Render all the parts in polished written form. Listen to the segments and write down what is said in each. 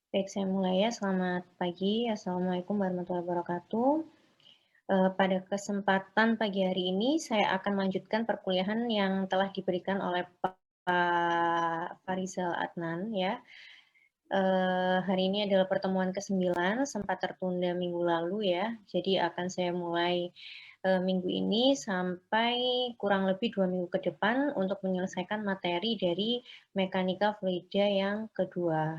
Baik, saya mulai ya. Selamat pagi. Assalamualaikum warahmatullahi wabarakatuh. Pada kesempatan pagi hari ini, saya akan melanjutkan perkuliahan yang telah diberikan oleh Pak Farizal Adnan ya. Hari ini adalah pertemuan ke-9, sempat tertunda minggu lalu ya. Jadi akan saya mulai minggu ini sampai kurang lebih 2 minggu ke depan untuk menyelesaikan materi dari mekanika fluida yang kedua.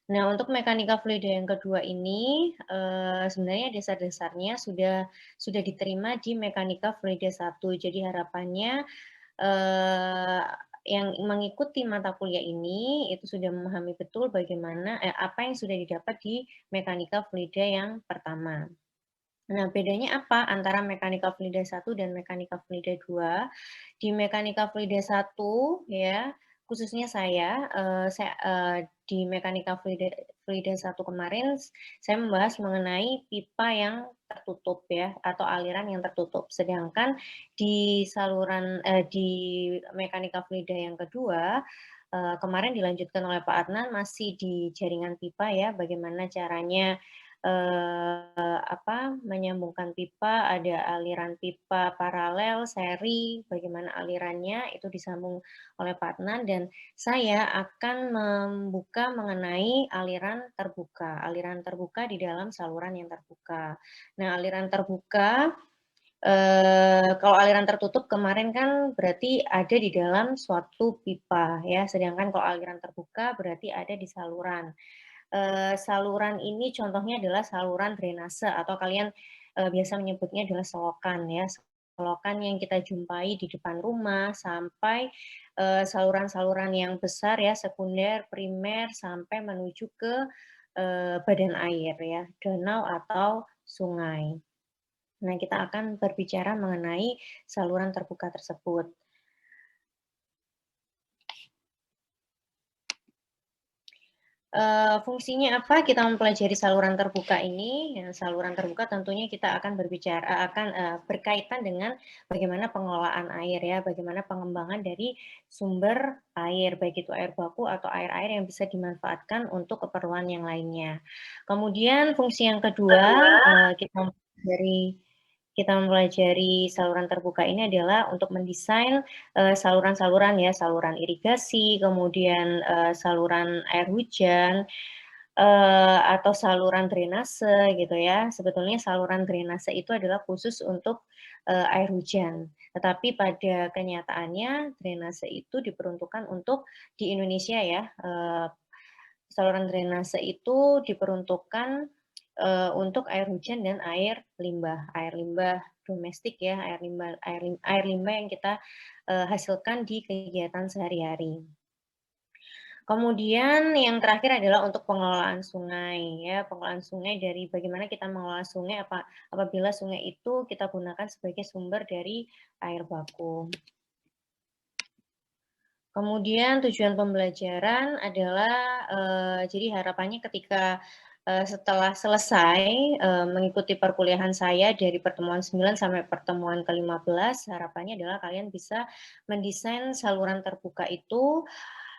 Nah, untuk mekanika fluida yang kedua ini, sebenarnya dasar-dasarnya sudah diterima di mekanika fluida 1. Jadi harapannya, eee, yang mengikuti mata kuliah ini, itu sudah memahami betul bagaimana apa yang sudah didapat di mekanika fluida yang pertama. Nah, bedanya apa antara mekanika fluida 1 dan mekanika fluida 2? Di mekanika fluida 1 ya, khususnya di mekanika fluida 1 kemarin saya membahas mengenai pipa yang tertutup ya, atau aliran yang tertutup. Sedangkan di mekanika fluida yang kedua, kemarin dilanjutkan oleh Pak Adnan masih di jaringan pipa ya, bagaimana caranya menyambungkan pipa, ada aliran pipa paralel, seri, bagaimana alirannya itu disambung oleh Pak Adnan dan saya akan membuka mengenai aliran terbuka di dalam saluran yang terbuka. Nah, aliran terbuka, kalau aliran tertutup kemarin kan berarti ada di dalam suatu pipa ya, sedangkan kalau aliran terbuka berarti ada di saluran. Saluran ini contohnya adalah saluran drainase atau kalian, biasa menyebutnya adalah selokan ya, selokan yang kita jumpai di depan rumah sampai, saluran-saluran yang besar ya, sekunder, primer, sampai menuju ke, badan air ya, danau atau sungai. Nah, kita akan berbicara mengenai saluran terbuka tersebut. Fungsinya apa kita mempelajari saluran terbuka ini? Ya, saluran terbuka tentunya kita akan berkaitan dengan bagaimana pengelolaan air ya, bagaimana pengembangan dari sumber air, baik itu air baku atau air-air yang bisa dimanfaatkan untuk keperluan yang lainnya. Kemudian fungsi yang kedua, kita mempelajari saluran terbuka ini adalah untuk mendesain saluran-saluran ya, saluran irigasi, kemudian, saluran air hujan, atau saluran drainase gitu ya. Sebetulnya saluran drainase itu adalah khusus untuk, air hujan. Tetapi pada kenyataannya drainase itu diperuntukkan untuk di Indonesia ya, saluran drainase itu diperuntukkan, untuk air hujan dan air limbah domestik ya, air limbah yang kita, hasilkan di kegiatan sehari-hari. Kemudian yang terakhir adalah untuk pengelolaan sungai ya, pengelolaan sungai dari bagaimana kita mengelola sungai apabila sungai itu kita gunakan sebagai sumber dari air baku. Kemudian tujuan pembelajaran adalah, jadi harapannya ketika, setelah selesai, mengikuti perkuliahan saya dari pertemuan 9 sampai pertemuan ke-15, harapannya adalah kalian bisa mendesain saluran terbuka itu.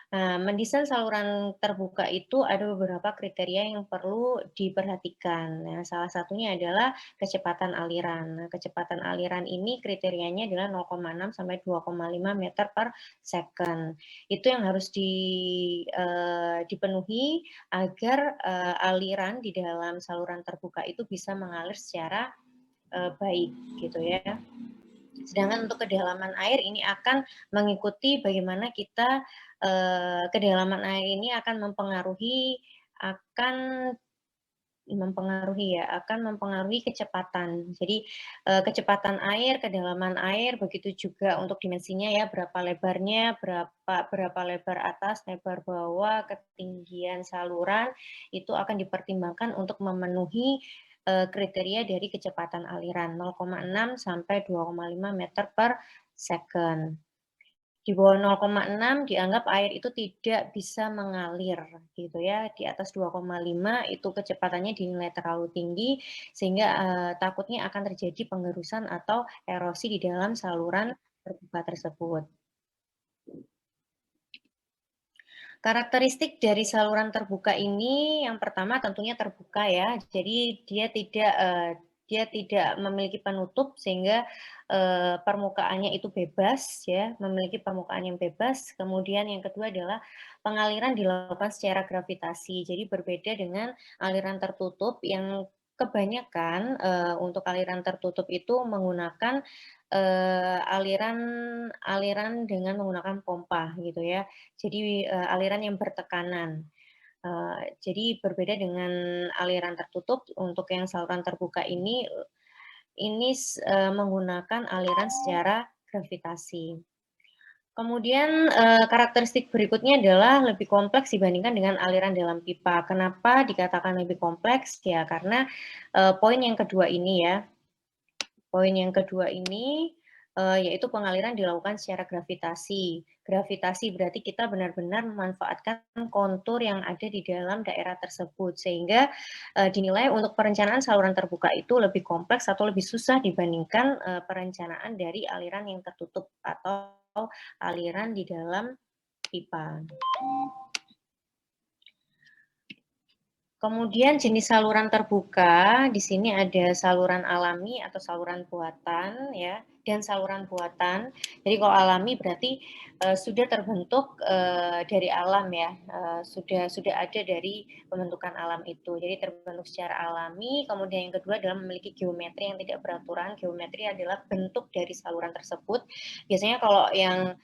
Nah, mendesain saluran terbuka itu ada beberapa kriteria yang perlu diperhatikan. Nah, salah satunya adalah kecepatan aliran. Nah, kecepatan aliran ini kriterianya adalah 0,6 sampai 2,5 meter per second. Itu yang harus dipenuhi agar, aliran di dalam saluran terbuka itu bisa mengalir secara, baik gitu ya. Sedangkan untuk kedalaman air ini akan mengikuti bagaimana kita, kedalaman air ini akan mempengaruhi kecepatan. Jadi, kecepatan air, kedalaman air, begitu juga untuk dimensinya ya, berapa lebarnya, berapa lebar atas, lebar bawah, ketinggian saluran, itu akan dipertimbangkan untuk memenuhi, kriteria dari kecepatan aliran 0,6 sampai 2,5 meter per second. Di bawah 0,6 dianggap air itu tidak bisa mengalir gitu ya, di atas 2,5 itu kecepatannya dinilai terlalu tinggi sehingga, takutnya akan terjadi penggerusan atau erosi di dalam saluran terbuka tersebut. Karakteristik dari saluran terbuka ini yang pertama tentunya terbuka ya, jadi dia tidak memiliki penutup sehingga, permukaannya itu bebas ya, memiliki permukaan yang bebas. Kemudian yang kedua adalah pengaliran dilakukan secara gravitasi, jadi berbeda dengan aliran tertutup yang kebanyakan, untuk aliran tertutup itu menggunakan, aliran aliran dengan menggunakan pompa gitu ya. Jadi, aliran yang bertekanan. Jadi berbeda dengan aliran tertutup, untuk yang saluran terbuka ini menggunakan aliran secara gravitasi. Kemudian, karakteristik berikutnya adalah lebih kompleks dibandingkan dengan aliran dalam pipa. Kenapa dikatakan lebih kompleks? Ya karena, poin yang kedua ini ya, poin yang kedua ini, yaitu pengaliran dilakukan secara gravitasi. Gravitasi berarti kita benar-benar memanfaatkan kontur yang ada di dalam daerah tersebut, sehingga, dinilai untuk perencanaan saluran terbuka itu lebih kompleks atau lebih susah dibandingkan, perencanaan dari aliran yang tertutup atau aliran di dalam pipa. Kemudian jenis saluran terbuka, di sini ada saluran alami atau saluran buatan ya, dan saluran buatan. Jadi kalau alami berarti, sudah terbentuk, dari alam ya, sudah ada dari pembentukan alam itu. Jadi terbentuk secara alami, kemudian yang kedua adalah memiliki geometri yang tidak beraturan. Geometri adalah bentuk dari saluran tersebut. Biasanya kalau yang,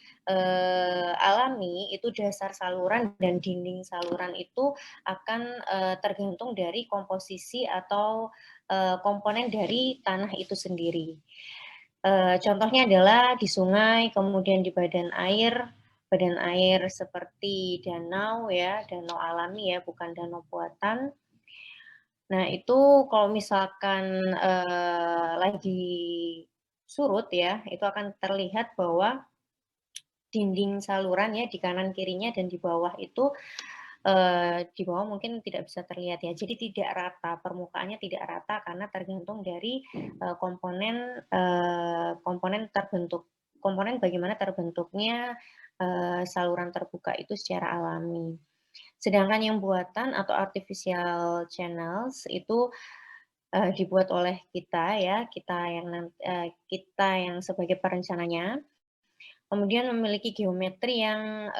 alami itu dasar saluran dan dinding saluran itu akan, tergantung dari komposisi atau, komponen dari tanah itu sendiri. Contohnya adalah di sungai, kemudian di badan air seperti danau ya, danau alami ya, bukan danau buatan. Nah itu kalau misalkan, lagi surut ya, itu akan terlihat bahwa dinding saluran ya, di kanan kirinya dan di bawah itu, di bawah mungkin tidak bisa terlihat ya. Jadi tidak rata, permukaannya tidak rata karena tergantung dari, komponen komponen bagaimana terbentuknya, saluran terbuka itu secara alami. Sedangkan yang buatan atau artificial channels itu, dibuat oleh kita ya, kita yang sebagai perencananya. Kemudian memiliki geometri yang,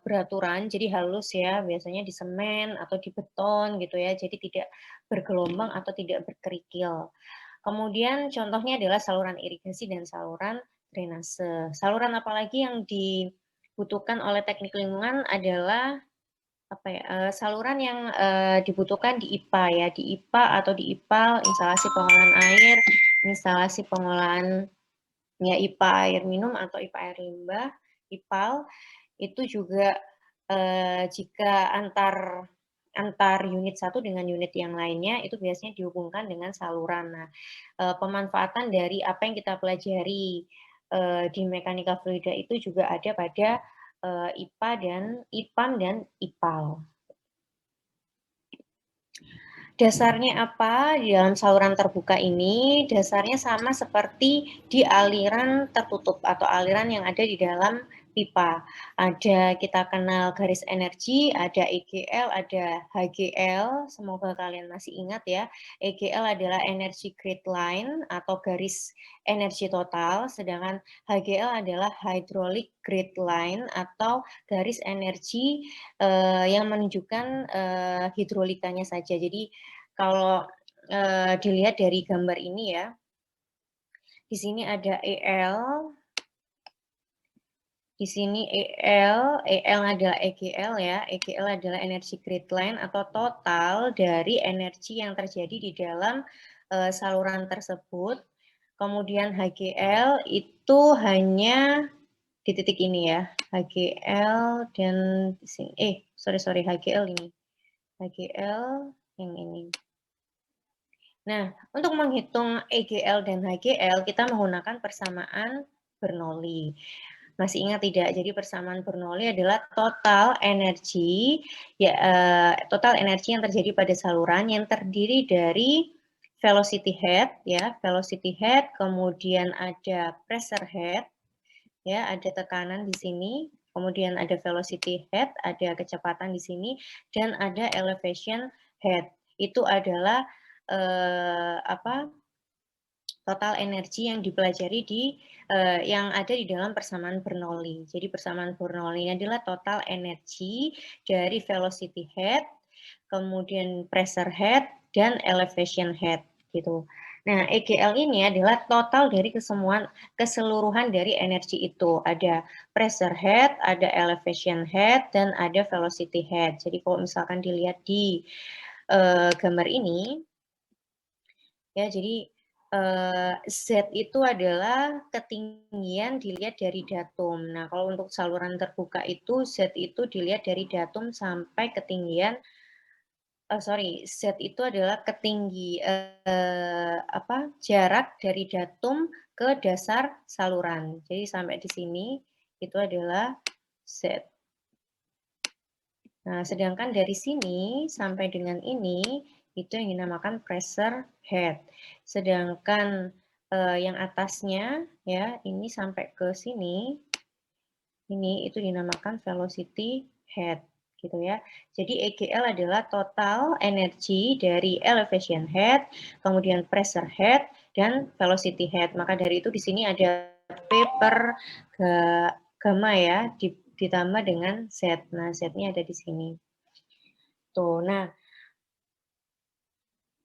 beraturan, jadi halus ya, biasanya di semen atau di beton gitu ya, jadi tidak bergelombang atau tidak berkerikil. Kemudian contohnya adalah saluran irigasi dan saluran drainase. Saluran apalagi yang dibutuhkan oleh teknik lingkungan adalah, apa ya, saluran yang, dibutuhkan di IPA ya, di IPA atau di IPAL, instalasi pengolahan air, instalasi pengolahan ya IPA air minum atau IPA air limbah, IPAL, itu juga, jika antar antar unit satu dengan unit yang lainnya, itu biasanya dihubungkan dengan saluran. Nah, pemanfaatan dari apa yang kita pelajari, di mekanika fluida itu juga ada pada, IPA dan IPAM dan IPAL. Dasarnya apa di dalam saluran terbuka ini? Dasarnya sama seperti di aliran tertutup atau aliran yang ada di dalam pipa. Ada kita kenal garis energi, ada EGL, ada HGL. Semoga kalian masih ingat ya. EGL adalah energy grid line atau garis energi total, sedangkan HGL adalah hydraulic grid line atau garis energi yang menunjukkan hidrolikanya saja. Jadi kalau, dilihat dari gambar ini ya, di sini ada EL, di sini EL adalah EGL ya, EGL adalah energi grid line atau total dari energi yang terjadi di dalam, saluran tersebut. Kemudian HGL itu hanya di titik ini ya, HGL dan di sini sorry HGL ini, HGL yang ini. Nah, untuk menghitung EGL dan HGL, kita menggunakan persamaan Bernoulli. Masih ingat tidak? Jadi persamaan Bernoulli adalah total energi total energi yang terjadi pada saluran yang terdiri dari velocity head ya, velocity head, kemudian ada pressure head ya, ada tekanan di sini. Kemudian ada velocity head, ada kecepatan di sini, dan ada elevation head. Itu adalah total energi yang dipelajari yang ada di dalam persamaan Bernoulli. Jadi persamaan Bernoulli ini adalah total energi dari velocity head, kemudian pressure head, dan elevation head gitu. Nah, EGL ini adalah total dari keseluruhan dari energi itu. Ada pressure head, ada elevation head, dan ada velocity head. Jadi kalau misalkan dilihat di gambar ini, ya jadi Z itu adalah ketinggian dilihat dari datum. Nah, kalau untuk saluran terbuka itu Z itu dilihat dari datum sampai ketinggian Z itu adalah jarak dari datum ke dasar saluran. Jadi sampai di sini itu adalah Z. Nah, sedangkan dari sini sampai dengan ini itu yang dinamakan pressure head. Sedangkan yang atasnya ya ini sampai ke sini ini itu dinamakan velocity head gitu ya. Jadi EGL adalah total energi dari elevation head, kemudian pressure head dan velocity head. Maka dari itu di sini ada P per gamma ya ditambah dengan Z. Nah, Z-nya ada di sini. Tuh, nah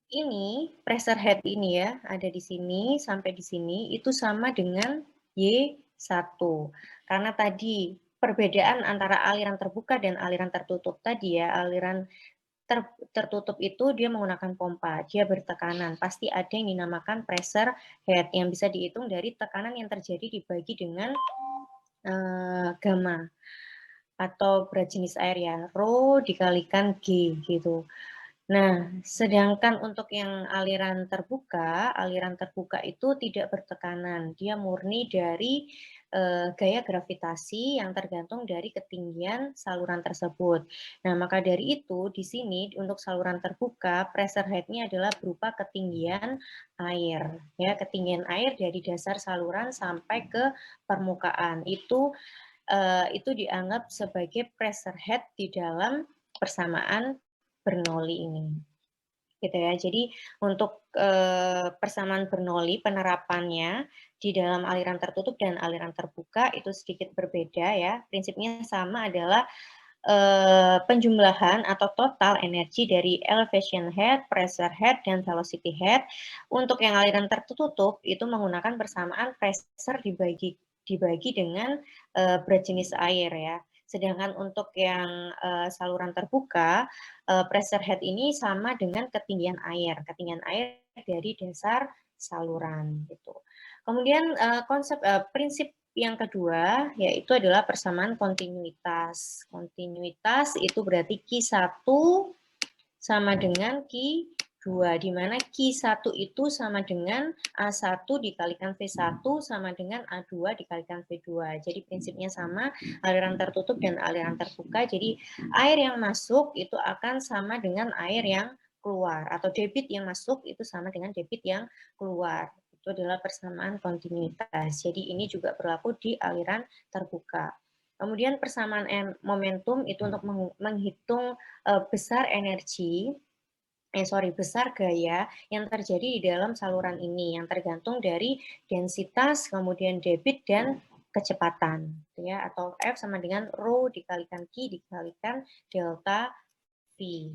ini pressure head ini ya, ada di sini sampai di sini itu sama dengan Y1. Karena tadi perbedaan antara aliran terbuka dan aliran tertutup tadi ya, aliran tertutup itu dia menggunakan pompa, dia bertekanan. Pasti ada yang dinamakan pressure head yang bisa dihitung dari tekanan yang terjadi dibagi dengan gamma atau berat jenis air ya, rho dikalikan G gitu. Nah, sedangkan untuk yang aliran terbuka itu tidak bertekanan. Dia murni dari gaya gravitasi yang tergantung dari ketinggian saluran tersebut. Nah, maka dari itu di sini untuk saluran terbuka pressure head-nya adalah berupa ketinggian air. Ya, ketinggian air dari dasar saluran sampai ke permukaan. Itu dianggap sebagai pressure head di dalam persamaan Bernoulli ini. Gitu ya. Jadi untuk persamaan Bernoulli penerapannya di dalam aliran tertutup dan aliran terbuka itu sedikit berbeda ya. Prinsipnya sama adalah penjumlahan atau total energi dari elevation head, pressure head, dan velocity head. Untuk yang aliran tertutup itu menggunakan persamaan pressure dibagi dengan berat jenis air ya. Sedangkan untuk yang saluran terbuka, pressure head ini sama dengan ketinggian air dari dasar saluran gitu. Kemudian prinsip yang kedua yaitu adalah persamaan kontinuitas. Kontinuitas itu berarti Q1 sama dengan Q2, di mana Q1 itu sama dengan A1 dikalikan V1 sama dengan A2 dikalikan V2. Jadi prinsipnya sama, aliran tertutup dan aliran terbuka. Jadi air yang masuk itu akan sama dengan air yang keluar, atau debit yang masuk itu sama dengan debit yang keluar. Itu adalah persamaan kontinuitas. Jadi ini juga berlaku di aliran terbuka. Kemudian persamaan momentum itu untuk menghitung besar gaya yang terjadi di dalam saluran ini yang tergantung dari densitas, kemudian debit dan kecepatan, ya, atau F sama dengan rho dikalikan Q dikalikan delta V.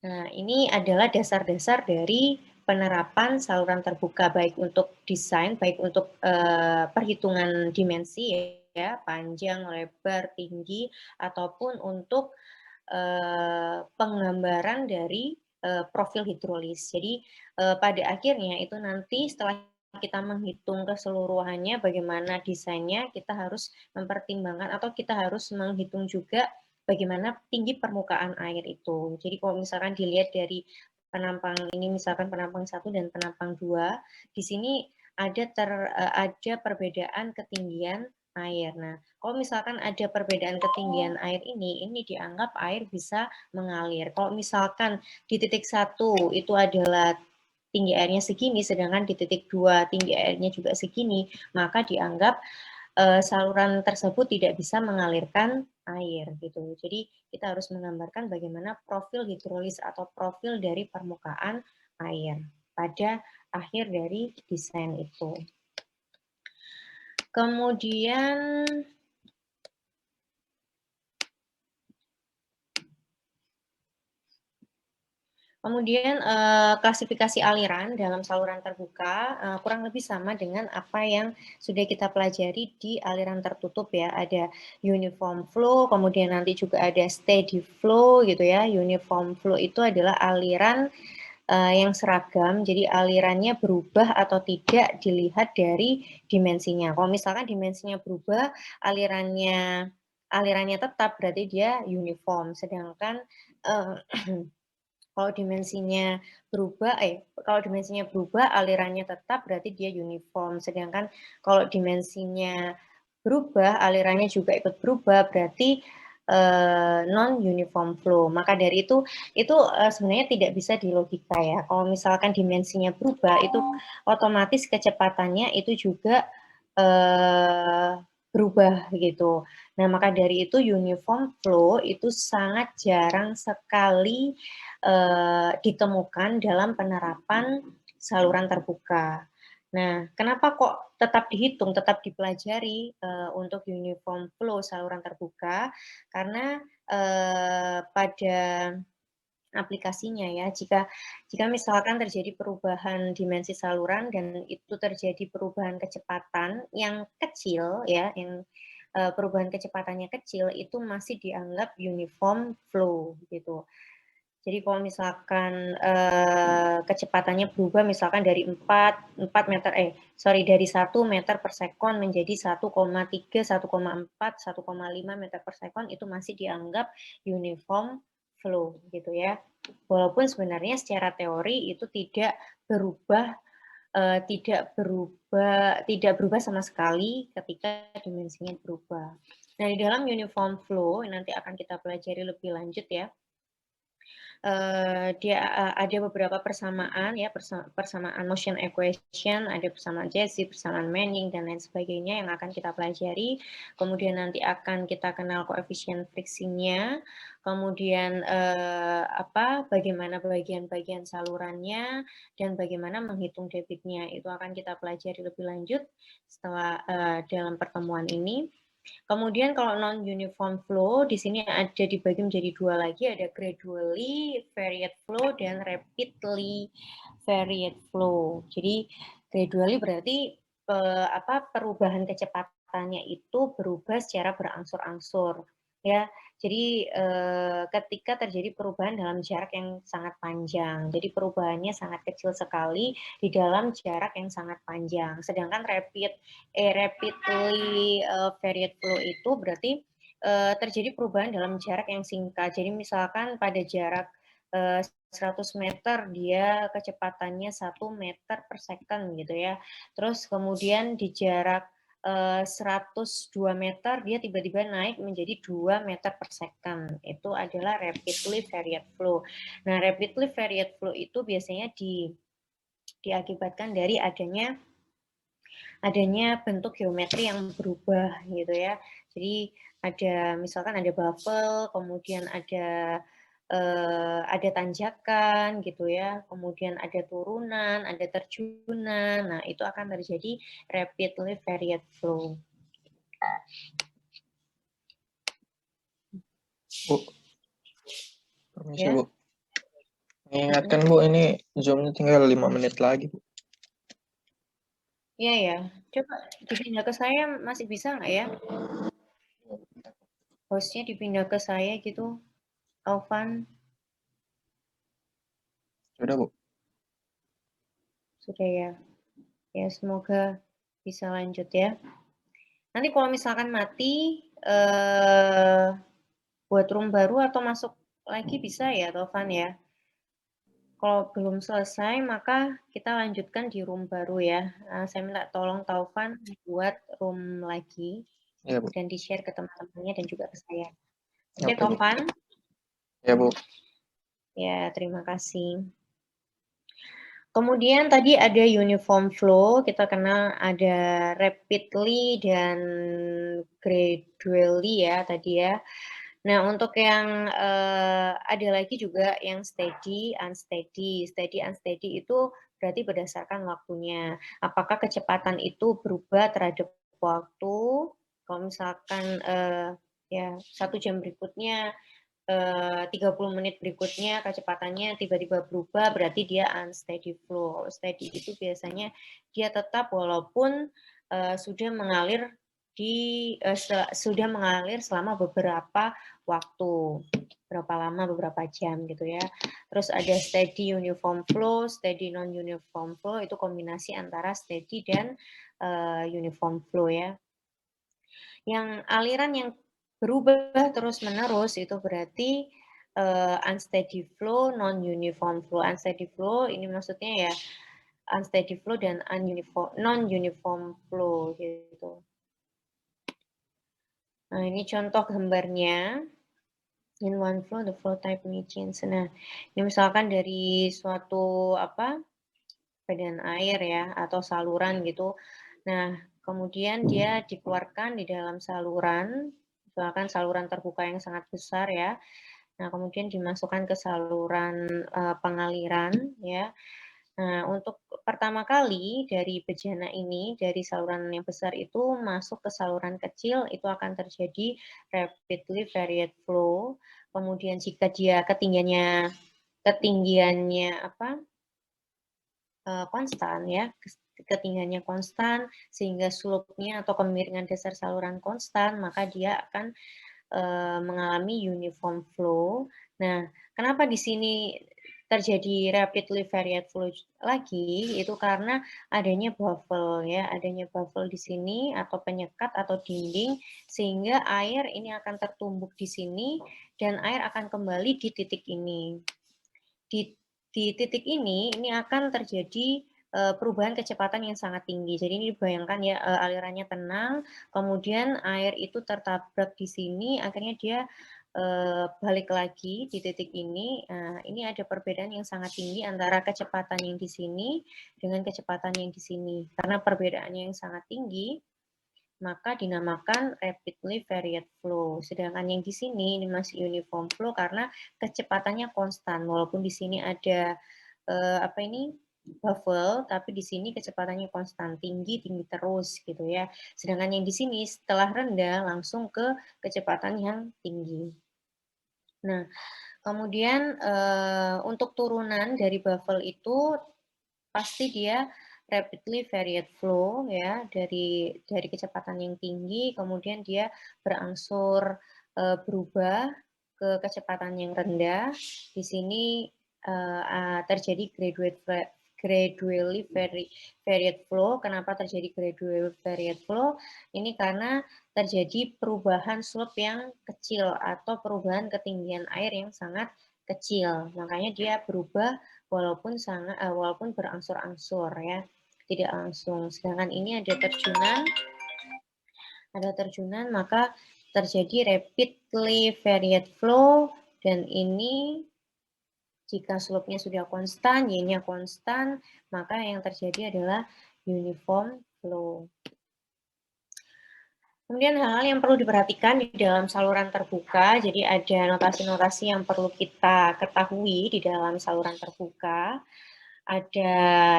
Nah, ini adalah dasar-dasar dari penerapan saluran terbuka, baik untuk desain, baik untuk perhitungan dimensi ya, panjang, lebar, tinggi, ataupun untuk penggambaran dari profil hidrolis. Jadi pada akhirnya itu nanti setelah kita menghitung keseluruhannya bagaimana desainnya, kita harus mempertimbangkan atau kita harus menghitung juga bagaimana tinggi permukaan air itu. Jadi kalau misalkan dilihat dari penampang ini, misalkan penampang 1 dan penampang 2, di sini ada perbedaan ketinggian air. Nah, kalau misalkan ada perbedaan ketinggian air ini dianggap air bisa mengalir. Kalau misalkan di titik 1 itu adalah tinggi airnya segini, sedangkan di titik 2 tinggi airnya juga segini, maka dianggap saluran tersebut tidak bisa mengalirkan air gitu. Jadi kita harus menggambarkan bagaimana profil hidrolis atau profil dari permukaan air pada akhir dari desain itu. Kemudian klasifikasi aliran dalam saluran terbuka kurang lebih sama dengan apa yang sudah kita pelajari di aliran tertutup ya. Ada uniform flow, kemudian nanti juga ada steady flow gitu ya. Uniform flow itu adalah aliran yang seragam, jadi alirannya berubah atau tidak dilihat dari dimensinya. Kalau misalkan dimensinya berubah, alirannya tetap berarti dia uniform. Sedangkan kalau dimensinya berubah, alirannya tetap berarti dia uniform. Sedangkan kalau dimensinya berubah, alirannya juga ikut berubah, berarti non uniform flow. Maka dari itu sebenarnya tidak bisa dilogika ya. Kalau misalkan dimensinya berubah, itu otomatis kecepatannya itu juga berubah gitu. Nah, maka dari itu uniform flow itu sangat jarang sekali ditemukan dalam penerapan saluran terbuka. Nah, kenapa kok tetap dihitung, tetap dipelajari untuk uniform flow saluran terbuka? Karena pada aplikasinya ya, jika misalkan terjadi perubahan dimensi saluran dan itu terjadi perubahan kecepatan yang kecil ya, yang perubahan kecepatannya kecil, itu masih dianggap uniform flow gitu. Jadi kalau misalkan kecepatannya berubah misalkan dari 1 meter per sekon menjadi 1,3, 1,4, 1,5 meter per sekon, itu masih dianggap uniform flow gitu ya. Walaupun sebenarnya secara teori itu tidak berubah sama sekali ketika dimensinya berubah. Nah, di dalam uniform flow nanti akan kita pelajari lebih lanjut ya. Dia ada beberapa persamaan ya, persamaan motion equation, ada persamaan Jesse, persamaan Manning, dan lain sebagainya yang akan kita pelajari. Kemudian nanti akan kita kenal koefisien friksinya, kemudian bagaimana bagian-bagian salurannya, dan bagaimana menghitung debitnya. Itu akan kita pelajari lebih lanjut setelah dalam pertemuan ini. Kemudian kalau non-uniform flow, di sini ada dibagi menjadi dua lagi, ada gradually varied flow dan rapidly varied flow. Jadi gradually berarti perubahan kecepatannya itu berubah secara berangsur-angsur. Ya, jadi ketika terjadi perubahan dalam jarak yang sangat panjang, jadi perubahannya sangat kecil sekali di dalam jarak yang sangat panjang. Sedangkan rapidly varied flow itu berarti terjadi perubahan dalam jarak yang singkat. Jadi misalkan pada jarak 100 meter dia kecepatannya 1 meter per second gitu ya. Terus kemudian di jarak 102 meter dia tiba-tiba naik menjadi 2 meter per second. Itu adalah rapidly varied flow. Nah, rapidly varied flow itu biasanya diakibatkan dari adanya bentuk geometri yang berubah gitu ya. Jadi misalkan ada baffle, kemudian ada tanjakan gitu ya, kemudian ada turunan, ada terjunan. Nah, itu akan terjadi rapidly varied flow. Bu, permisi Ya. Bu. Mengingatkan Bu, ini Zoom-nya tinggal 5 menit lagi Bu. Iya ya, coba dipindah ke saya masih bisa nggak ya? Hostnya dipindah ke saya gitu, Taufan. Sudah Bu. Sudah ya. Ya, semoga bisa lanjut ya. Nanti kalau misalkan mati, buat room baru atau masuk lagi bisa ya, Taufan ya. Kalau belum selesai, maka kita lanjutkan di room baru ya. Saya minta tolong Taufan buat room lagi Ya Bu. dan di-share ke teman-temannya dan juga ke saya. Oke, Oke, Taufan? Ya Bu. Ya, terima kasih. Kemudian tadi ada uniform flow, kita kenal ada rapidly dan gradually ya tadi ya. Nah, untuk yang ada lagi juga yang steady, unsteady. Steady, unsteady itu berarti berdasarkan waktunya. Apakah kecepatan itu berubah terhadap waktu? Kalau misalkan ya 1 jam berikutnya 30 menit berikutnya kecepatannya tiba-tiba berubah, berarti dia unsteady flow. Steady itu biasanya dia tetap walaupun sudah mengalir sudah mengalir selama beberapa waktu, berapa lama, beberapa jam gitu ya. Terus ada steady uniform flow, steady non uniform flow, itu kombinasi antara steady dan uniform flow ya. Yang aliran yang berubah terus-menerus itu berarti unsteady flow, non-uniform flow. Unsteady flow ini maksudnya ya unsteady flow dan non-uniform flow gitu. Nah, ini contoh gambarnya. In one flow, the flow type may change. Nah, ini misalkan dari suatu badan air ya atau saluran gitu. Nah, kemudian dia dikeluarkan di dalam saluran, misalkan saluran terbuka yang sangat besar ya. Nah, kemudian dimasukkan ke saluran pengaliran ya. Nah, untuk pertama kali dari bejana ini, dari saluran yang besar itu masuk ke saluran kecil, itu akan terjadi rapidly varied flow. Kemudian jika dia ketinggiannya konstan ya, ketinggiannya konstan sehingga slope-nya atau kemiringan dasar saluran konstan, maka dia akan mengalami uniform flow. Nah, kenapa di sini terjadi rapidly varied flow lagi? Itu karena adanya baffle ya, adanya baffle di sini atau penyekat atau dinding sehingga air ini akan tertumbuk di sini dan air akan kembali di titik ini. Di titik ini akan terjadi perubahan kecepatan yang sangat tinggi. Jadi ini dibayangkan ya alirannya tenang, kemudian air itu tertabrak di sini, akhirnya dia balik lagi di titik ini. Nah, ini ada perbedaan yang sangat tinggi antara kecepatan yang di sini dengan kecepatan yang di sini. Karena perbedaannya yang sangat tinggi, maka dinamakan rapidly varied flow. Sedangkan yang di sini ini masih uniform flow karena kecepatannya konstan. Walaupun di sini ada baffle, tapi di sini kecepatannya konstan, tinggi terus gitu ya. Sedangkan yang di sini setelah rendah langsung ke kecepatan yang tinggi. Nah, kemudian untuk turunan dari baffle itu pasti dia rapidly varied flow ya dari kecepatan yang tinggi kemudian dia berangsur berubah ke kecepatan yang rendah. Di sini terjadi gradually varied flow. Kenapa terjadi gradually varied flow? Ini karena terjadi perubahan slope yang kecil atau perubahan ketinggian air yang sangat kecil. Makanya dia berubah walaupun berangsur-angsur ya, tidak langsung. Sedangkan ini ada terjunan maka terjadi rapidly varied flow dan ini jika slope-nya sudah konstan, y-nya konstan, maka yang terjadi adalah uniform flow. Kemudian hal-hal yang perlu diperhatikan di dalam saluran terbuka, jadi ada notasi-notasi yang perlu kita ketahui di dalam saluran terbuka. Ada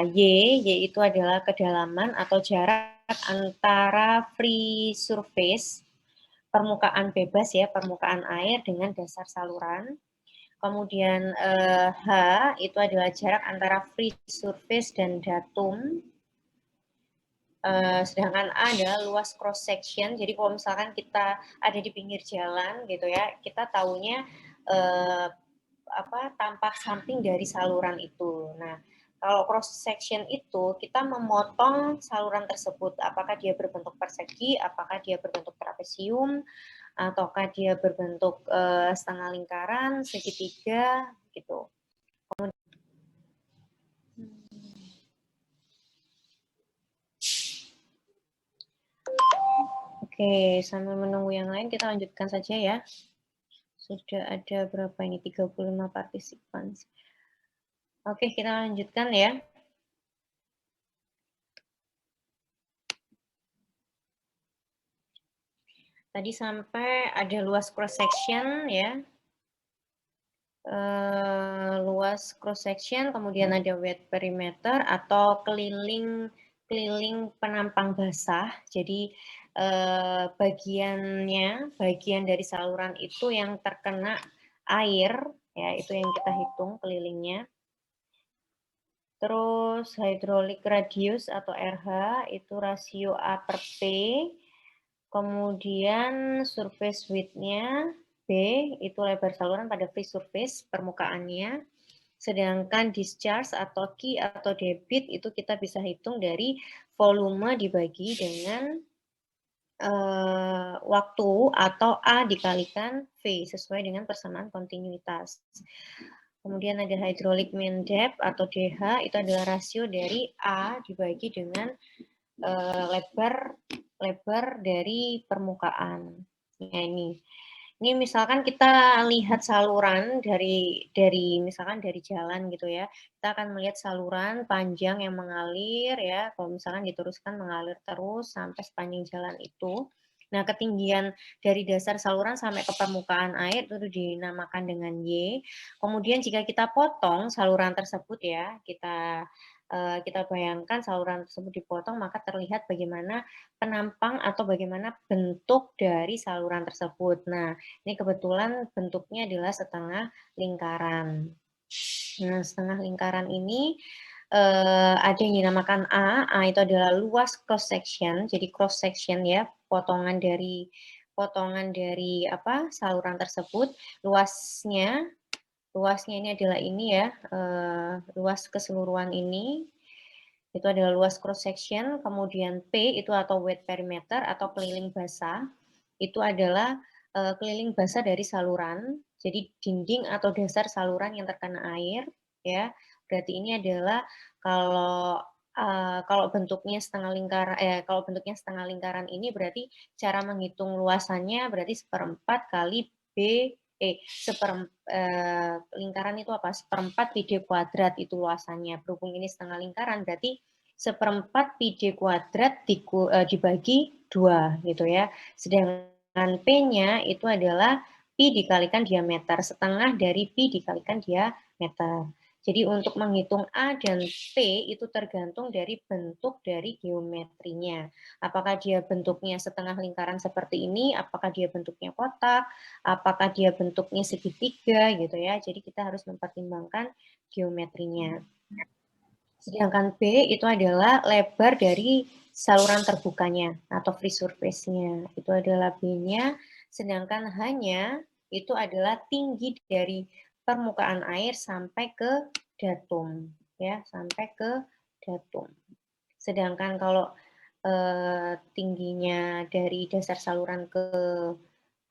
Y itu adalah kedalaman atau jarak antara free surface, permukaan bebas ya, permukaan air dengan dasar saluran. Kemudian H itu adalah jarak antara free surface dan datum. Sedangkan A adalah luas cross section. Jadi kalau misalkan kita ada di pinggir jalan gitu ya, kita taunya tampak samping dari saluran itu. Nah, kalau cross section itu kita memotong saluran tersebut, apakah dia berbentuk persegi, apakah dia berbentuk trapesium, ataukah dia berbentuk setengah lingkaran, segitiga, gitu. Oke, sambil menunggu yang lain kita lanjutkan saja ya. Sudah ada berapa ini? 35 partisipan. Oke, kita lanjutkan ya. Tadi sampai ada luas cross section ya. Luas cross section, kemudian ada wet perimeter atau keliling penampang basah. Jadi bagian dari saluran itu yang terkena air, ya itu yang kita hitung kelilingnya. Terus hydraulic radius atau RH itu rasio A per P. Kemudian surface width-nya B itu lebar saluran pada free surface permukaannya. Sedangkan discharge atau Q atau debit itu kita bisa hitung dari volume dibagi dengan waktu atau A dikalikan V sesuai dengan persamaan kontinuitas. Kemudian ada hydraulic mean depth atau DH, itu adalah rasio dari A dibagi dengan lebar dari permukaan. Nah, ini misalkan kita lihat saluran dari misalkan dari jalan gitu ya. Kita akan melihat saluran panjang yang mengalir ya. Kalau misalkan diteruskan mengalir terus sampai sepanjang jalan itu. Nah, ketinggian dari dasar saluran sampai ke permukaan air itu dinamakan dengan Y. Kemudian jika kita potong saluran tersebut ya, kita bayangkan saluran tersebut dipotong, maka terlihat bagaimana penampang atau bagaimana bentuk dari saluran tersebut. Nah, ini kebetulan bentuknya adalah setengah lingkaran. Nah, setengah lingkaran ini ada yang dinamakan A. A itu adalah luas cross section. Jadi cross section ya, potongan dari saluran tersebut. Luasnya ini adalah ini ya, luas keseluruhan ini. Itu adalah luas cross section. Kemudian P itu atau wet perimeter atau keliling basah. Itu adalah keliling basah dari saluran. Jadi dinding atau dasar saluran yang terkena air ya. Berarti ini adalah kalau bentuknya setengah lingkaran ini berarti cara menghitung luasannya berarti seperempat kali lingkaran itu apa? Seperempat pi d kuadrat itu luasannya. Berhubung ini setengah lingkaran berarti seperempat pi d kuadrat dibagi 2 gitu ya. Sedangkan P-nya itu adalah pi dikalikan diameter, setengah dari pi dikalikan diameter. Jadi untuk menghitung A dan P itu tergantung dari bentuk dari geometrinya. Apakah dia bentuknya setengah lingkaran seperti ini, apakah dia bentuknya kotak, apakah dia bentuknya segitiga gitu ya. Jadi kita harus mempertimbangkan geometrinya. Sedangkan B itu adalah lebar dari saluran terbukanya atau free surface-nya. Itu adalah B-nya, sedangkan H-nya itu adalah tinggi dari permukaan air sampai ke datum ya, sampai ke datum. Sedangkan kalau tingginya dari dasar saluran ke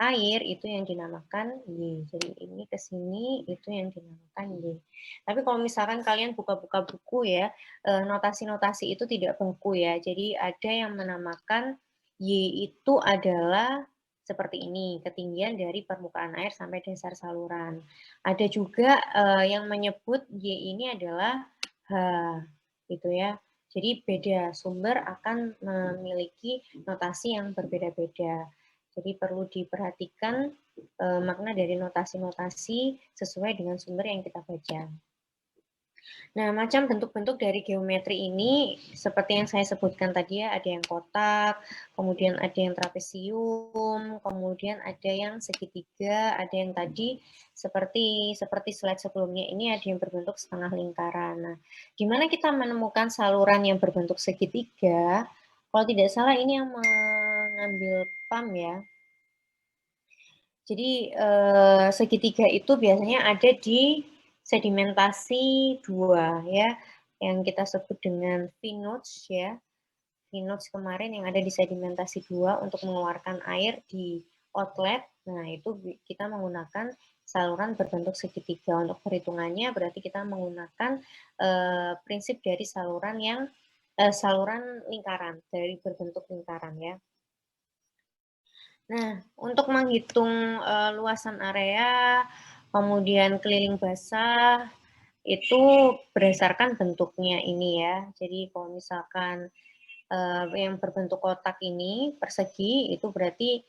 air itu yang dinamakan Y. Jadi ini ke sini itu yang dinamakan Y. Tapi kalau misalkan kalian buka-buka buku ya, notasi-notasi itu tidak baku ya. Jadi ada yang menamakan Y itu adalah seperti ini, ketinggian dari permukaan air sampai dasar saluran. Ada juga yang menyebut Y ini adalah H, gitu ya. Jadi beda sumber akan memiliki notasi yang berbeda-beda. Jadi perlu diperhatikan makna dari notasi-notasi sesuai dengan sumber yang kita baca. Nah, macam bentuk-bentuk dari geometri ini seperti yang saya sebutkan tadi ya, ada yang kotak, kemudian ada yang trapesium, kemudian ada yang segitiga, ada yang tadi seperti slide sebelumnya ini ada yang berbentuk setengah lingkaran. Nah, gimana kita menemukan saluran yang berbentuk segitiga? Kalau tidak salah ini yang mengambil PAM ya. Jadi segitiga itu biasanya ada di sedimentasi 2 ya, yang kita sebut dengan V-notch ya. V-notch kemarin yang ada di sedimentasi 2 untuk mengeluarkan air di outlet. Nah, itu kita menggunakan saluran berbentuk segitiga. Untuk perhitungannya berarti kita menggunakan prinsip dari saluran lingkaran, dari berbentuk lingkaran ya. Nah, untuk menghitung luasan area, kemudian keliling basah, itu berdasarkan bentuknya ini ya. Jadi kalau misalkan yang berbentuk kotak ini, persegi, itu berarti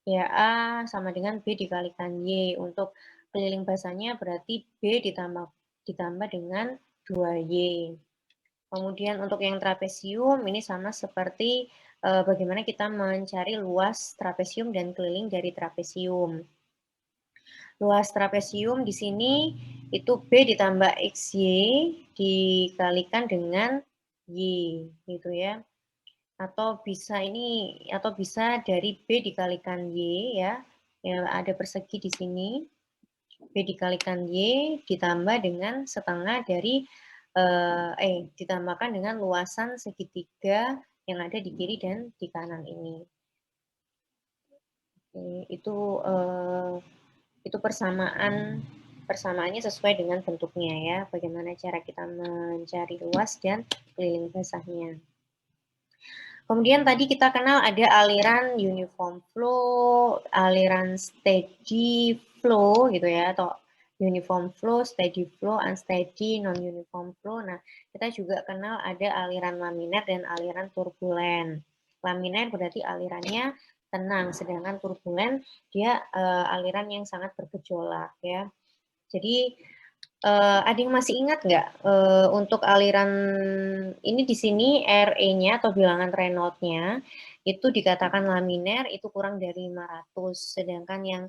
Ya A sama dengan B dikalikan Y. Untuk keliling basahnya berarti B ditambah dengan 2Y. Kemudian untuk yang trapesium ini sama seperti bagaimana kita mencari luas trapesium dan keliling dari trapesium. Luas trapesium di sini itu B ditambah XY dikalikan dengan Y gitu ya. Atau bisa dari B dikalikan Y ya. Ya ada persegi di sini. B dikalikan Y ditambah dengan setengah dari ditambahkan dengan luasan segitiga yang ada di kiri dan di kanan ini. Itu persamaannya sesuai dengan bentuknya ya. Bagaimana cara kita mencari luas dan keliling basahnya. Kemudian tadi kita kenal ada aliran uniform flow, aliran steady flow gitu ya, atau uniform flow, steady flow, unsteady, non-uniform flow. Nah, kita juga kenal ada aliran laminer dan aliran turbulen. Laminer berarti alirannya tenang, sedangkan turbulen dia aliran yang sangat bergejolak ya. Jadi ada yang masih ingat nggak untuk aliran ini di sini RE-nya atau bilangan Reynolds-nya itu dikatakan laminer itu kurang dari 500, sedangkan yang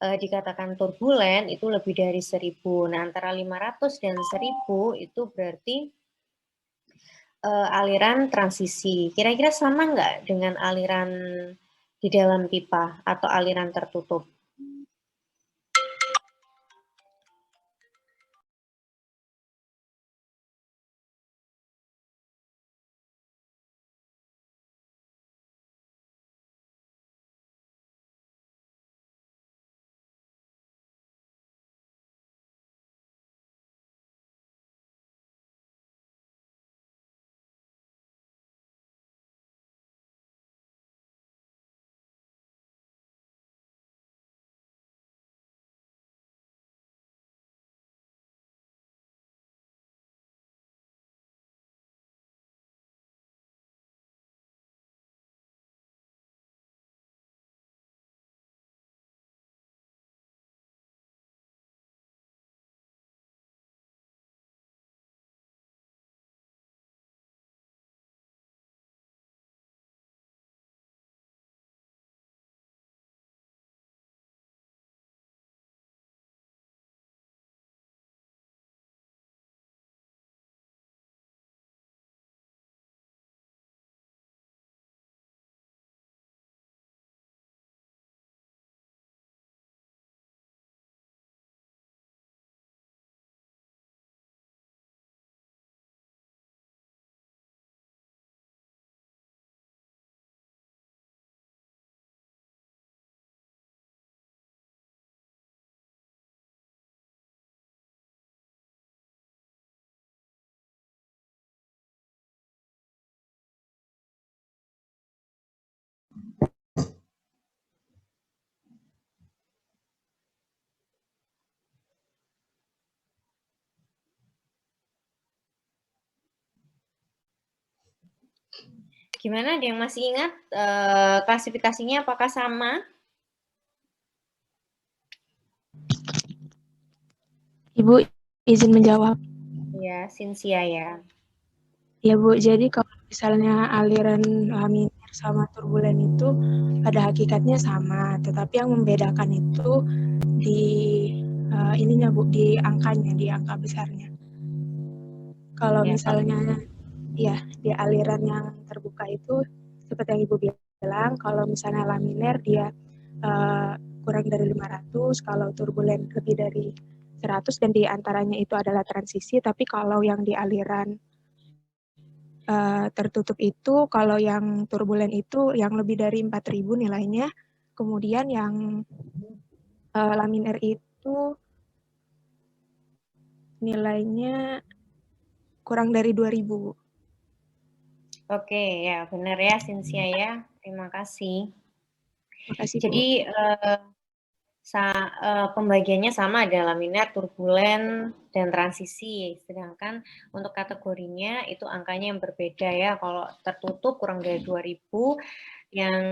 dikatakan turbulen itu lebih dari 1000. Nah, antara 500 dan 1000 itu berarti aliran transisi. Kira-kira sama nggak dengan aliran di dalam pipa atau aliran tertutup? Gimana, ada yang masih ingat klasifikasinya apakah sama? Ibu izin menjawab. Ya, Cynthia ya. Ya Bu, jadi kalau misalnya aliran laminer sama turbulen itu pada hakikatnya sama, tetapi yang membedakan itu di ininya Bu, di angkanya, di angka besarnya. Kalau misalnya ya di aliran yang terbuka itu seperti yang Ibu bilang, kalau misalnya laminer dia kurang dari 500, kalau turbulen lebih dari 100 dan di antaranya itu adalah transisi, tapi kalau yang di aliran tertutup itu, kalau yang turbulen itu yang lebih dari 4.000 nilainya, kemudian yang laminer itu nilainya kurang dari 2.000. Oke, ya benar ya Cynthia ya. Terima kasih. Makasih Bu. Jadi pembagiannya sama, ada laminer, turbulen, dan transisi. Sedangkan untuk kategorinya itu angkanya yang berbeda ya. Kalau tertutup kurang dari 2.000, Yang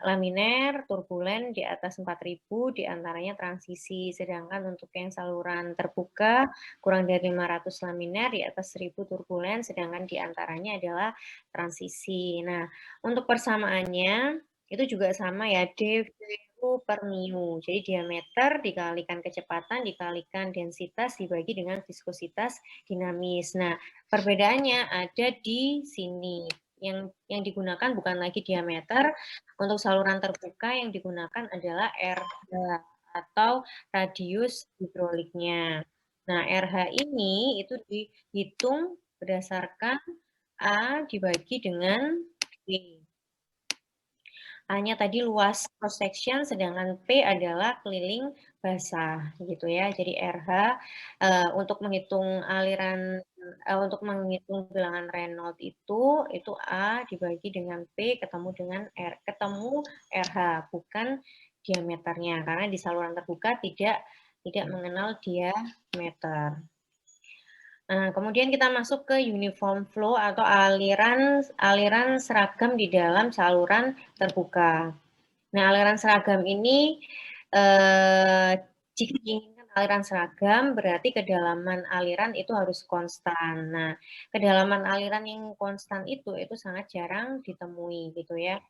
laminer, turbulen di atas 4.000 diantaranya transisi, sedangkan untuk yang saluran terbuka kurang dari 500 laminer di atas 1.000 turbulen, sedangkan diantaranya adalah transisi. Nah, untuk persamaannya itu juga sama ya, dV/U per mu. Jadi diameter dikalikan kecepatan dikalikan densitas dibagi dengan viskositas dinamis. Nah, perbedaannya ada di sini. Yang digunakan bukan lagi diameter, untuk saluran terbuka yang digunakan adalah RH atau radius hidroliknya. Nah, RH ini itu dihitung berdasarkan A dibagi dengan B. A-nya tadi luas cross section, sedangkan P adalah keliling basah, gitu ya. Jadi RH untuk menghitung aliran, untuk menghitung bilangan Reynolds itu A dibagi dengan P ketemu RH, bukan diameternya, karena di saluran terbuka tidak mengenal diameter. Nah, kemudian kita masuk ke uniform flow atau aliran seragam di dalam saluran terbuka. Nah, aliran seragam ini jika diinginkan aliran seragam berarti kedalaman aliran itu harus konstan. Nah, kedalaman aliran yang konstan itu sangat jarang ditemui gitu ya.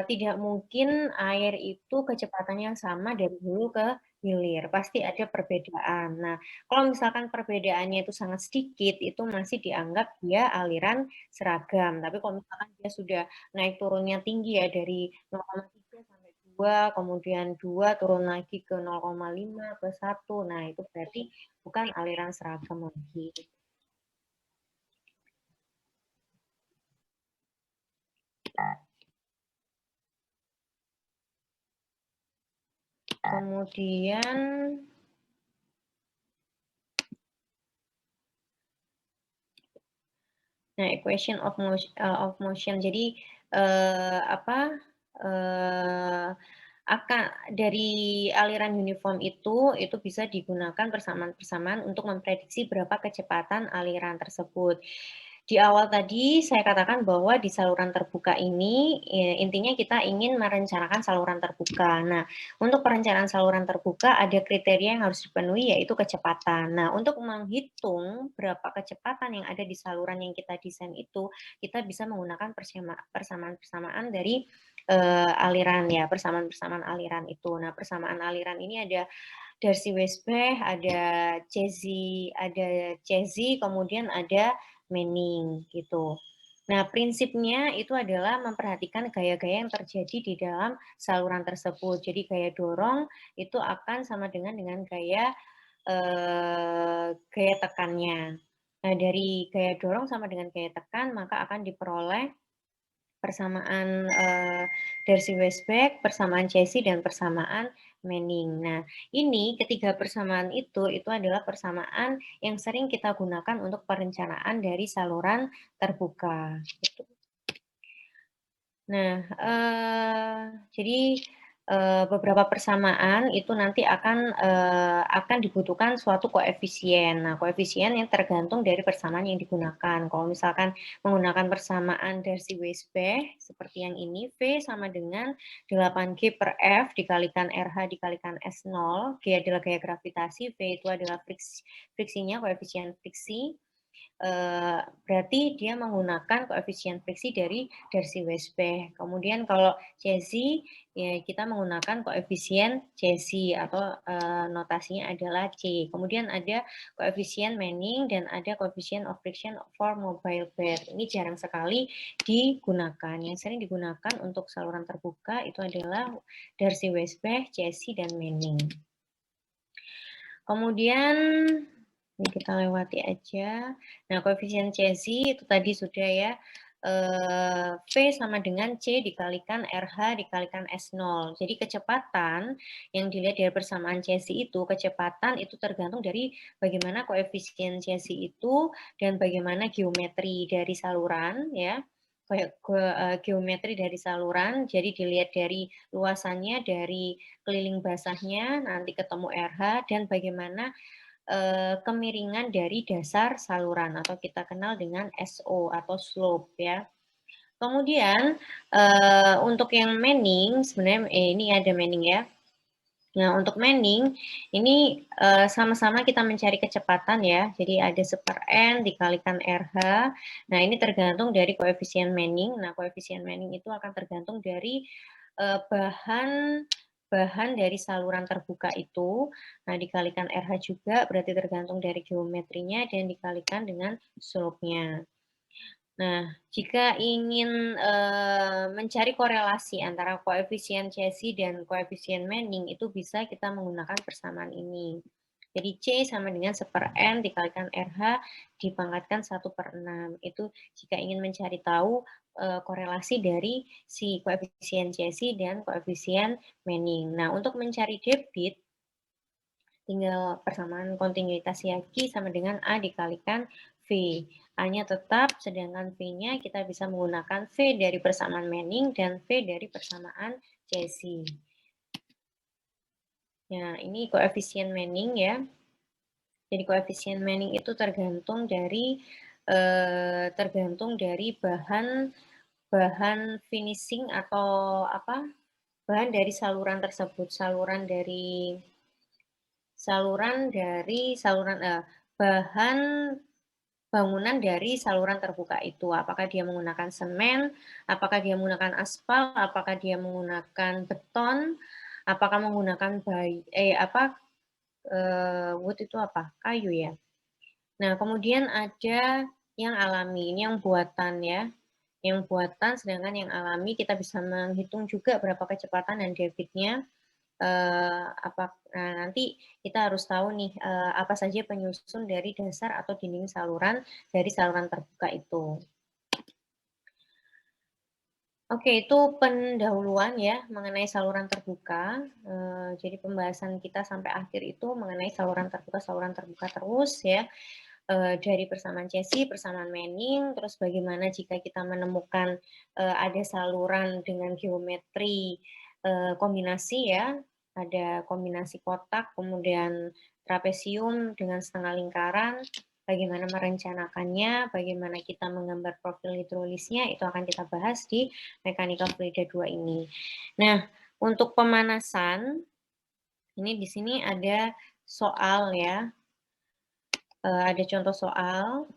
Tidak mungkin air itu kecepatannya sama dari hulu ke hilir, pasti ada perbedaan. Nah, kalau misalkan perbedaannya itu sangat sedikit, itu masih dianggap dia aliran seragam. Tapi kalau misalkan dia sudah naik turunnya tinggi ya, dari 0,3 sampai 2, kemudian 2 turun lagi ke 0,5 ke 1, nah itu berarti bukan aliran seragam lagi. Kemudian nah, equation of motion. Jadi dari aliran uniform itu bisa digunakan persamaan-persamaan untuk memprediksi berapa kecepatan aliran tersebut. Di awal tadi saya katakan bahwa di saluran terbuka ini intinya kita ingin merencanakan saluran terbuka. Nah, untuk perencanaan saluran terbuka ada kriteria yang harus dipenuhi yaitu kecepatan. Nah, untuk menghitung berapa kecepatan yang ada di saluran yang kita desain itu, kita bisa menggunakan persamaan-persamaan dari aliran ya, persamaan-persamaan aliran itu. Nah, persamaan aliran ini ada Darcy-Weisbach, ada Chesney, kemudian ada Manning gitu. Nah, prinsipnya itu adalah memperhatikan gaya-gaya yang terjadi di dalam saluran tersebut. Jadi gaya dorong itu akan sama dengan gaya tekannya. Nah, dari gaya dorong sama dengan gaya tekan, maka akan diperoleh persamaan Darcy-Weisbach, persamaan Chesney, dan persamaan Manning. Nah, ini ketiga persamaan itu adalah persamaan yang sering kita gunakan untuk perencanaan dari saluran terbuka. Nah, jadi beberapa persamaan itu nanti akan dibutuhkan suatu koefisien. Nah, koefisien yang tergantung dari persamaan yang digunakan. Kalau misalkan menggunakan persamaan Darcy-Weisbach seperti yang ini, V sama dengan 8G per F dikalikan RH dikalikan S0. G adalah gaya gravitasi, V itu adalah friksinya, koefisien friksi. Berarti dia menggunakan koefisien friksi dari Darcy-Weisbach. Kemudian kalau Chesney, ya kita menggunakan koefisien Chesney atau notasinya adalah C. Kemudian ada koefisien Manning dan ada koefisien of friction for mobile bed. Ini jarang sekali digunakan. Yang sering digunakan untuk saluran terbuka itu adalah Darcy-Weisbach, Chesney, dan Manning. Kemudian ini kita lewati aja. Nah, koefisien Chesney itu tadi sudah ya. V sama dengan C dikalikan RH dikalikan S0. Jadi kecepatan yang dilihat dari persamaan Chesney itu, kecepatan itu tergantung dari bagaimana koefisien Chesney itu dan bagaimana geometri dari saluran ya. Geometri dari saluran, jadi dilihat dari luasannya, dari keliling basahnya, nanti ketemu RH, dan bagaimana kemiringan dari dasar saluran atau kita kenal dengan SO atau slope ya. Kemudian untuk yang Manning, sebenarnya ini ada Manning ya. Nah, untuk Manning, ini sama-sama kita mencari kecepatan ya. Jadi ada super N dikalikan RH. Nah, ini tergantung dari koefisien Manning. Nah, koefisien Manning itu akan tergantung dari bahan dari saluran terbuka itu. Nah, dikalikan RH juga berarti tergantung dari geometrinya dan dikalikan dengan slope-nya. Nah, jika ingin mencari korelasi antara koefisien Cesi dan koefisien Manning, itu bisa kita menggunakan persamaan ini. Jadi C sama dengan 1/N dikalikan RH dipangkatkan 1/6. Itu jika ingin mencari tahu korelasi dari si koefisien Cesi dan koefisien Manning. Nah, untuk mencari debit, tinggal persamaan kontinuitas Yaki sama dengan A dikalikan V. A-nya tetap, sedangkan V-nya kita bisa menggunakan V dari persamaan Manning dan V dari persamaan Cesi. Ya, ini koefisien Manning ya. Jadi koefisien Manning itu tergantung dari bahan finishing atau apa? Bahan dari saluran tersebut, bahan bangunan dari saluran terbuka itu. Apakah dia menggunakan semen, apakah dia menggunakan aspal, apakah dia menggunakan beton, apakah menggunakan wood itu apa? Kayu ya. Nah, kemudian ada yang alami, ini yang buatan ya. Yang buatan, sedangkan yang alami kita bisa menghitung juga berapa kecepatan dan debitnya. Nah, nanti kita harus tahu nih apa saja penyusun dari dasar atau dinding saluran dari saluran terbuka itu. Oke, itu pendahuluan ya mengenai saluran terbuka. Jadi pembahasan kita sampai akhir itu mengenai saluran terbuka terus ya. Dari persamaan Cesi, persamaan Manning, terus bagaimana jika kita menemukan ada saluran dengan geometri kombinasi ya, ada kombinasi kotak, kemudian trapesium dengan setengah lingkaran, bagaimana merencanakannya, bagaimana kita menggambar profil hidrolisnya, itu akan kita bahas di Mekanika Fluida 2 ini. Nah, untuk pemanasan, ini di sini ada soal ya, ada contoh soal.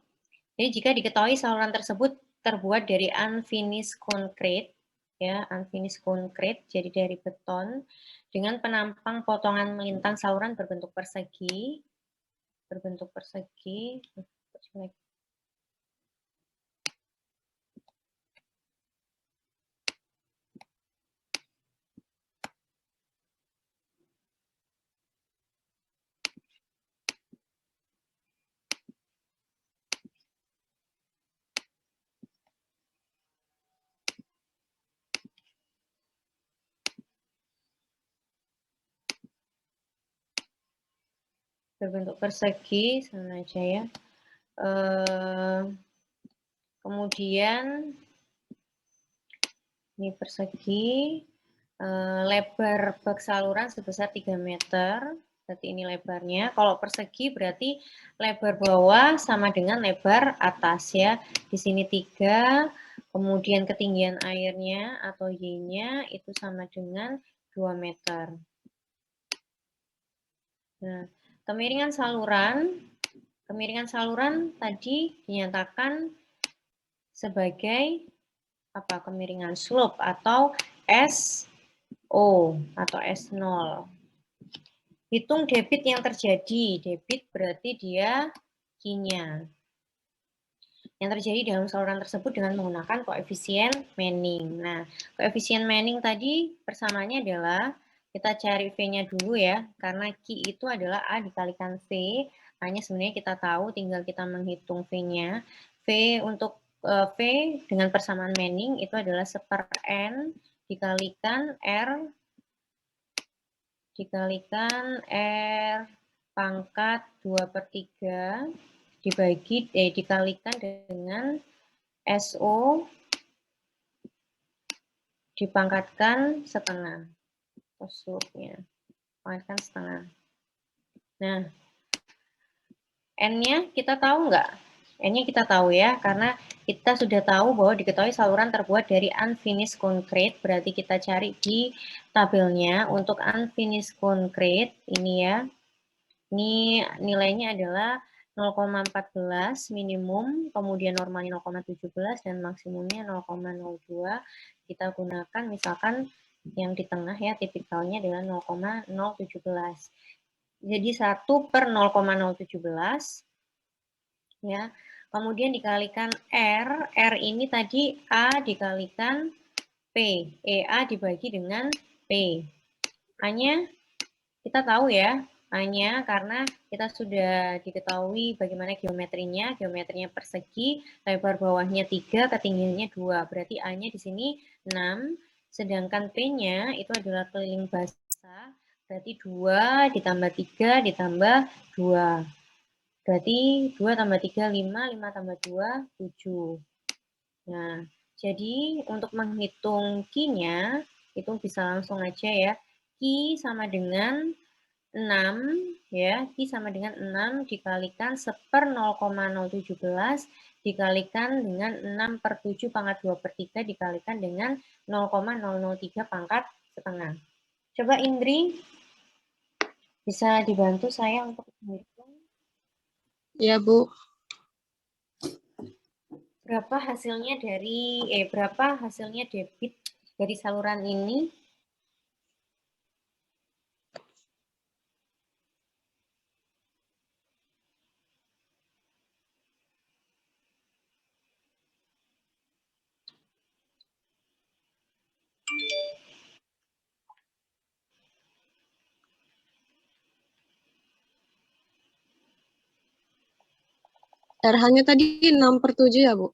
Jadi jika diketahui saluran tersebut terbuat dari unfinished concrete, ya unfinished concrete, jadi dari beton, dengan penampang potongan melintang saluran berbentuk persegi, sama aja ya. Kemudian ini persegi, lebar bak saluran sebesar 3 meter, berarti ini lebarnya. Kalau persegi berarti lebar bawah sama dengan lebar atas ya. Di sini 3, kemudian ketinggian airnya atau Y-nya itu sama dengan 2 meter. Nah, kemiringan saluran tadi dinyatakan sebagai apa? Kemiringan slope atau SO atau S0. Hitung debit yang terjadi. Debit berarti dia Q-nya. Yang terjadi dalam saluran tersebut dengan menggunakan koefisien Manning. Nah, koefisien Manning tadi persamaannya adalah, kita cari V-nya dulu ya, karena Q itu adalah A dikalikan V. Hanya sebenarnya kita tahu, tinggal kita menghitung V-nya. V untuk V dengan persamaan Manning itu adalah 1/N dikalikan R pangkat 2/3 dikalikan dengan SO dipangkatkan setengah. Slope-nya pangkatkan setengah. Nah, N-nya kita tahu nggak? N-nya kita tahu ya, karena kita sudah tahu bahwa diketahui saluran terbuat dari unfinished concrete, berarti kita cari di tabelnya untuk unfinished concrete, ini ya, ini nilainya adalah 0,14 minimum, kemudian normalnya 0,17 dan maksimumnya 0,02. Kita gunakan misalkan yang di tengah ya, tipikalnya adalah 0,017. Jadi 1 per 0,017 ya. Kemudian dikalikan R ini tadi A dikalikan P, EA dibagi dengan P. A-nya kita tahu ya, A-nya karena kita sudah diketahui bagaimana geometrinya persegi, lebar bawahnya 3, ketinggiannya 2. Berarti A-nya di sini 6, sedangkan P-nya itu adalah keliling basah, berarti 2 ditambah 3 ditambah 2. Berarti 2 tambah 3, 5, 5 tambah 2, 7. Nah, jadi untuk menghitung Q-nya, itu bisa langsung aja ya. Q sama dengan 6, ya. Q sama dengan 6 dikalikan 1/0,017 dikalikan dengan 6 per 7 pangkat 2 per 3 dikalikan dengan 0,003 pangkat setengah. Coba Indri, bisa dibantu saya untuk menghitung? Ya, Bu. Berapa hasilnya debit dari saluran ini? RH-nya tadi 6 per 7 ya, Bu?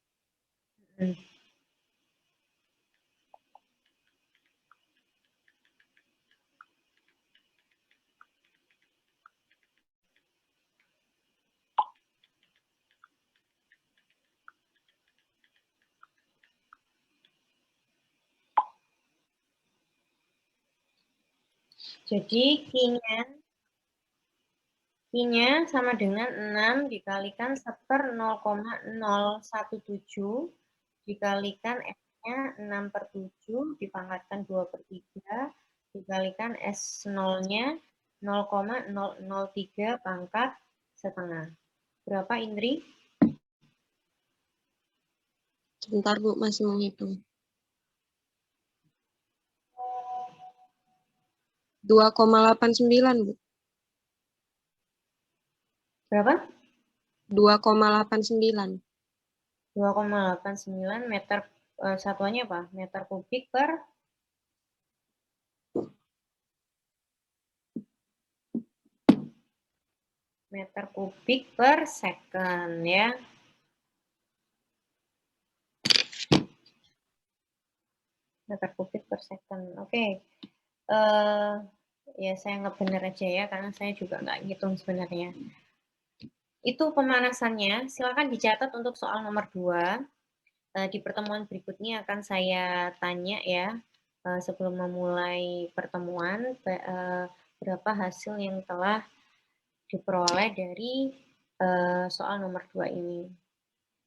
Jadi Q-nya sama dengan 6 dikalikan 1/0,017 dikalikan S-nya 6 per 7 dipangkatkan 2 per 3 dikalikan S0-nya 0,003 pangkat setengah. Berapa Indri? Sebentar, Bu, masih menghitung. 2,89, Bu. Berapa? 2,89. 2,89 meter, satuannya apa? Meter kubik per second ya. Meter kubik per second. Oke. Ya saya nggak bener aja ya, karena saya juga nggak ngitung sebenarnya. Itu pemanasannya, silakan dicatat untuk soal nomor 2. Di pertemuan berikutnya akan saya tanya ya, sebelum memulai pertemuan, berapa hasil yang telah diperoleh dari soal nomor 2 ini.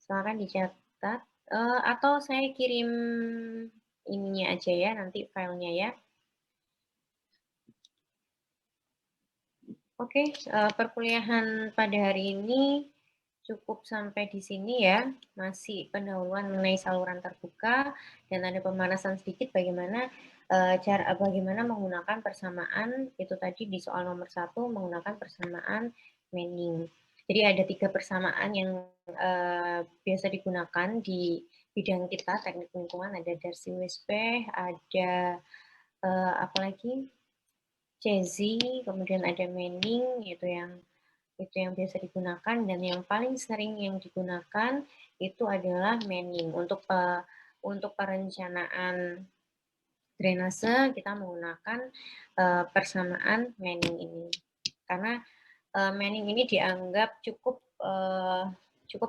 Silakan dicatat, atau saya kirim ininya aja ya, nanti filenya ya. Oke, perkuliahan pada hari ini cukup sampai di sini ya. Masih pendahuluan mengenai saluran terbuka dan ada pemanasan sedikit bagaimana bagaimana menggunakan persamaan itu tadi di soal nomor 1 menggunakan persamaan Manning. Jadi ada 3 persamaan yang biasa digunakan di bidang kita teknik lingkungan, ada Darcy-Weisbach, ada apa lagi? Cesi, kemudian ada Manning, itu yang biasa digunakan, dan yang paling sering yang digunakan itu adalah Manning. Untuk perencanaan drainase kita menggunakan persamaan Manning ini, karena Manning ini dianggap cukup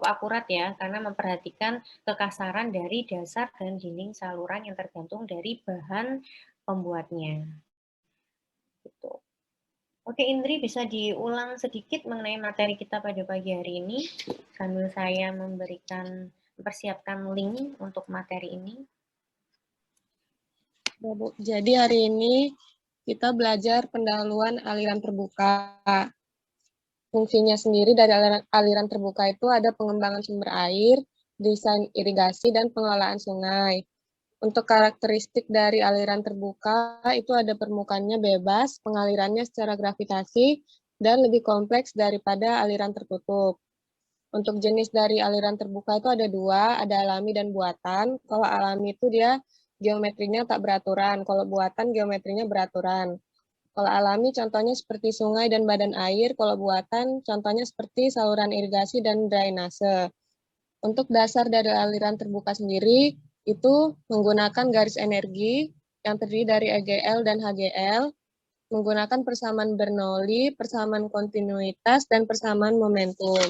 akurat ya, karena memperhatikan kekasaran dari dasar dan dinding saluran yang tergantung dari bahan pembuatnya. Gitu. Oke, Indri, bisa diulang sedikit mengenai materi kita pada pagi hari ini sambil saya mempersiapkan link untuk materi ini. Ya, Bu. Jadi hari ini kita belajar pendahuluan aliran terbuka. Fungsinya sendiri dari aliran terbuka itu ada pengembangan sumber air, desain irigasi, dan pengelolaan sungai. Untuk karakteristik dari aliran terbuka itu ada permukaannya bebas, pengalirannya secara gravitasi, dan lebih kompleks daripada aliran tertutup. Untuk jenis dari aliran terbuka itu ada dua, ada alami dan buatan. Kalau alami itu dia geometrinya tak beraturan, kalau buatan geometrinya beraturan. Kalau alami contohnya seperti sungai dan badan air, kalau buatan contohnya seperti saluran irigasi dan drainase. Untuk dasar dari aliran terbuka sendiri, itu menggunakan garis energi yang terdiri dari EGL dan HGL, menggunakan persamaan Bernoulli, persamaan kontinuitas, dan persamaan momentum.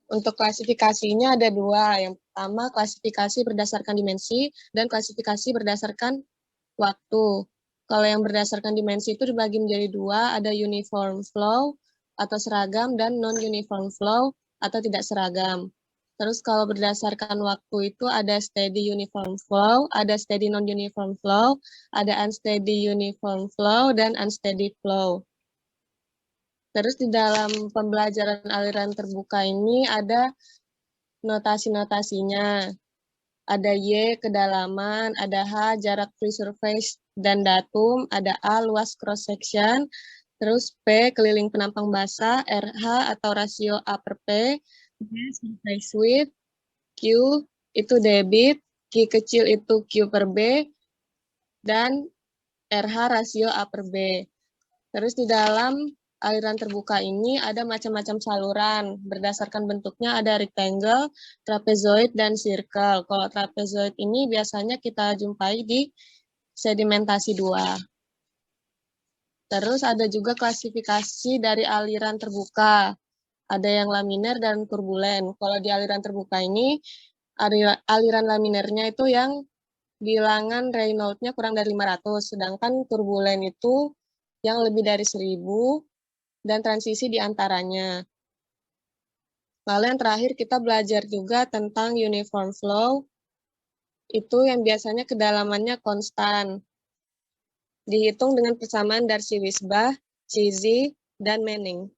Untuk klasifikasinya ada dua. Yang pertama, klasifikasi berdasarkan dimensi, dan klasifikasi berdasarkan waktu. Kalau yang berdasarkan dimensi itu dibagi menjadi dua, ada uniform flow atau seragam, dan non-uniform flow atau tidak seragam. Terus kalau berdasarkan waktu itu ada steady uniform flow, ada steady non-uniform flow, ada unsteady uniform flow, dan unsteady flow. Terus di dalam pembelajaran aliran terbuka ini ada notasi-notasinya. Ada Y, kedalaman, ada H, jarak free surface dan datum, ada A, luas cross-section, terus P, keliling penampang basah, RH atau rasio A per P, B, surface width, Q, itu debit, Q kecil itu Q per B, dan RH rasio A per B. Terus di dalam aliran terbuka ini ada macam-macam saluran. Berdasarkan bentuknya ada rectangle, trapezoid, dan circle. Kalau trapezoid ini biasanya kita jumpai di sedimentasi 2. Terus ada juga klasifikasi dari aliran terbuka. Ada yang laminer dan turbulen. Kalau di aliran terbuka ini, aliran laminernya itu yang bilangan Reynolds-nya kurang dari 500, sedangkan turbulen itu yang lebih dari 1000, dan transisi di antaranya. Lalu yang terakhir kita belajar juga tentang uniform flow, itu yang biasanya kedalamannya konstan. Dihitung dengan persamaan Darcy-Weisbach, Chizzy, dan Manning.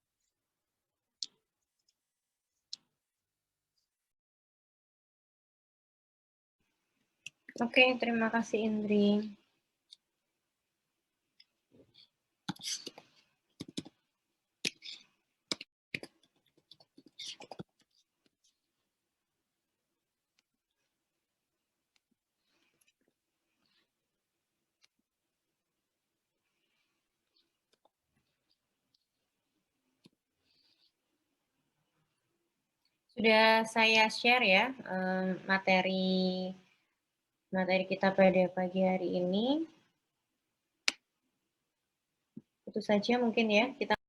Oke, terima kasih Indri. Sudah saya share ya materi kita pada pagi hari ini. Itu saja mungkin ya kita